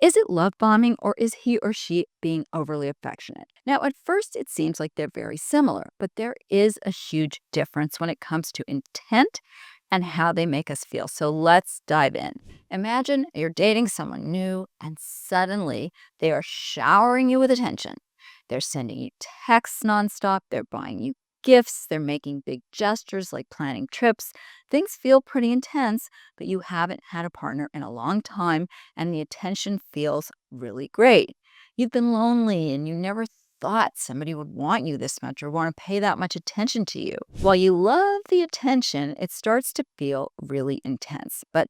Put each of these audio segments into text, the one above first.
Is it love bombing or is he or she being overly affectionate? Now, at first, it seems like they're very similar, but there is a huge difference when it comes to intent and how they make us feel. So let's dive in. Imagine you're dating someone new and suddenly they are showering you with attention. They're sending you texts nonstop, they're buying you gifts, they're making big gestures like planning trips. Things feel pretty intense, but you haven't had a partner in a long time and the attention feels really great. You've been lonely and you never thought somebody would want you this much or want to pay that much attention to you. While you love the attention, it starts to feel really intense. But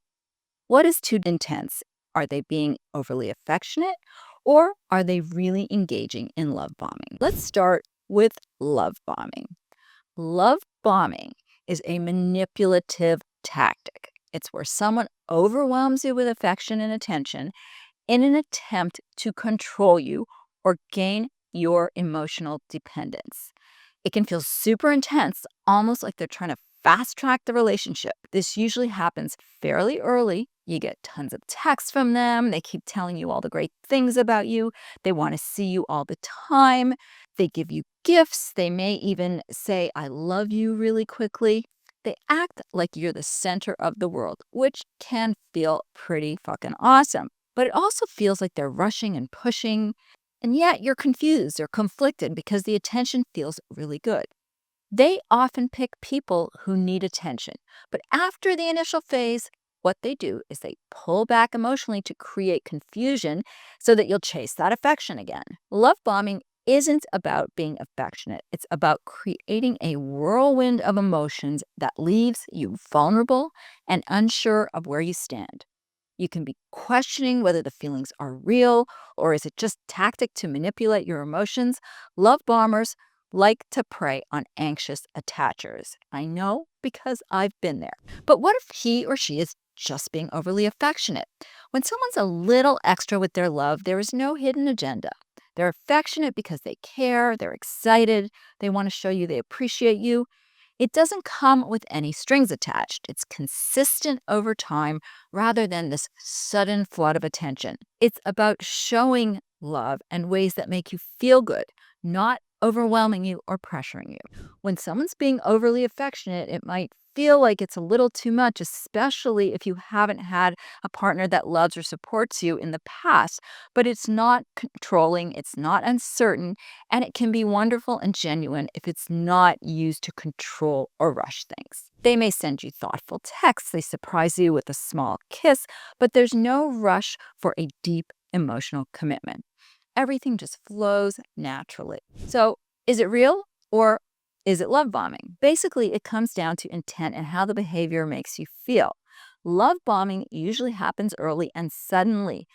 what is too intense? Are they being overly affectionate or are they really engaging in love bombing? Let's start with love bombing. Love bombing is a manipulative tactic. It's where someone overwhelms you with affection and attention in an attempt to control you or gain your emotional dependence. It can feel super intense, almost like they're trying to fast track the relationship. This usually happens fairly early. You get tons of texts from them. They keep telling you all the great things about you. They want to see you all the time. They give you gifts. They may even say, I love you really quickly. They act like you're the center of the world, which can feel pretty fucking awesome. But it also feels like they're rushing and pushing. And yet you're confused or conflicted because the attention feels really good. They often pick people who need attention. But after the initial phase, what they do is they pull back emotionally to create confusion so that you'll chase that affection again. Love bombing isn't about being affectionate. It's about creating a whirlwind of emotions that leaves you vulnerable and unsure of where you stand. You can be questioning whether the feelings are real or is it just tactic to manipulate your emotions. Love bombers like to prey on anxious attachers. I know because I've been there. But what if he or she is just being overly affectionate? When someone's a little extra with their love, there is no hidden agenda. They're affectionate because they care, they're excited, they want to show you they appreciate you. It doesn't come with any strings attached. It's consistent over time rather than this sudden flood of attention. It's about showing love and ways that make you feel good, not overwhelming you or pressuring you. When someone's being overly affectionate, it might feel like it's a little too much, especially if you haven't had a partner that loves or supports you in the past. But it's not controlling, it's not uncertain, and it can be wonderful and genuine if it's not used to control or rush things. They may send you thoughtful texts, they surprise you with a small kiss, but there's no rush for a deep emotional commitment. Everything just flows naturally. So, is it real or is it love bombing? Basically, it comes down to intent and how the behavior makes you feel. Love bombing usually happens early and suddenly.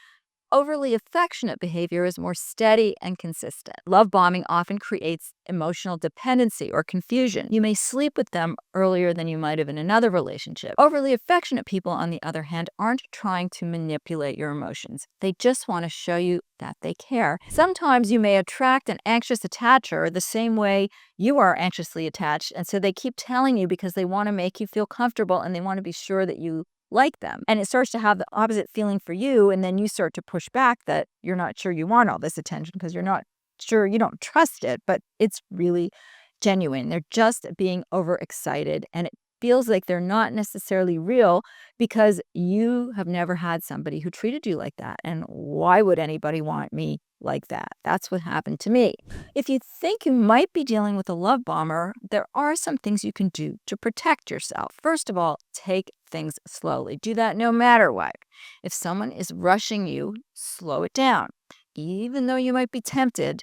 Overly affectionate behavior is more steady and consistent. Love bombing often creates emotional dependency or confusion. You may sleep with them earlier than you might have in another relationship. Overly affectionate people, on the other hand, aren't trying to manipulate your emotions. They just want to show you that they care. Sometimes you may attract an anxious attacher the same way you are anxiously attached, and so they keep telling you because they want to make you feel comfortable and they want to be sure that you like them. And it starts to have the opposite feeling for you. And then you start to push back that you're not sure you want all this attention because you're not sure, you don't trust it, but it's really genuine. They're just being overexcited and it feels like they're not necessarily real because you have never had somebody who treated you like that. And why would anybody want me like that? That's what happened to me. If you think you might be dealing with a love bomber, there are some things you can do to protect yourself. First of all, take things slowly. Do that no matter what. If someone is rushing you, slow it down. Even though you might be tempted,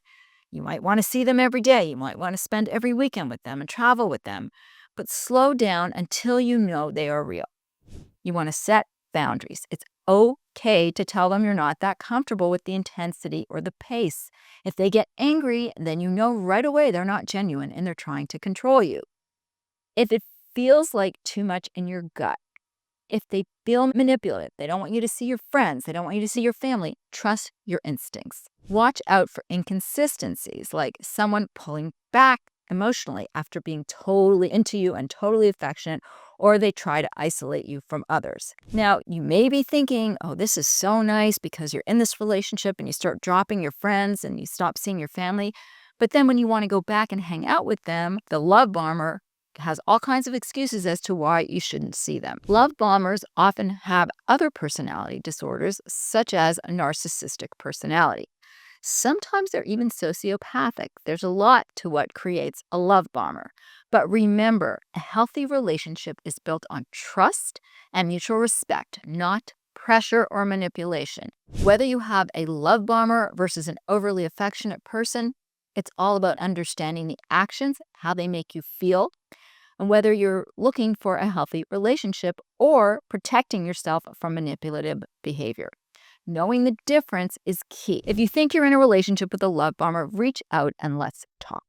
you might want to see them every day. You might want to spend every weekend with them and travel with them. But slow down until you know they are real. You want to set boundaries. It's okay to tell them you're not that comfortable with the intensity or the pace. If they get angry, then you know right away they're not genuine and they're trying to control you. If it feels like too much in your gut, if they feel manipulative, they don't want you to see your friends, they don't want you to see your family, trust your instincts. Watch out for inconsistencies like someone pulling back emotionally after being totally into you and totally affectionate, or they try to isolate you from others. Now, you may be thinking, oh, this is so nice because you're in this relationship and you start dropping your friends and you stop seeing your family. But then when you want to go back and hang out with them, the love bomber has all kinds of excuses as to why you shouldn't see them. Love bombers often have other personality disorders, such as a narcissistic personality. Sometimes they're even sociopathic. There's a lot to what creates a love bomber. But remember, a healthy relationship is built on trust and mutual respect, not pressure or manipulation. Whether you have a love bomber versus an overly affectionate person, it's all about understanding the actions, how they make you feel, and whether you're looking for a healthy relationship or protecting yourself from manipulative behavior. Knowing the difference is key. If you think you're in a relationship with a love bomber, reach out and let's talk.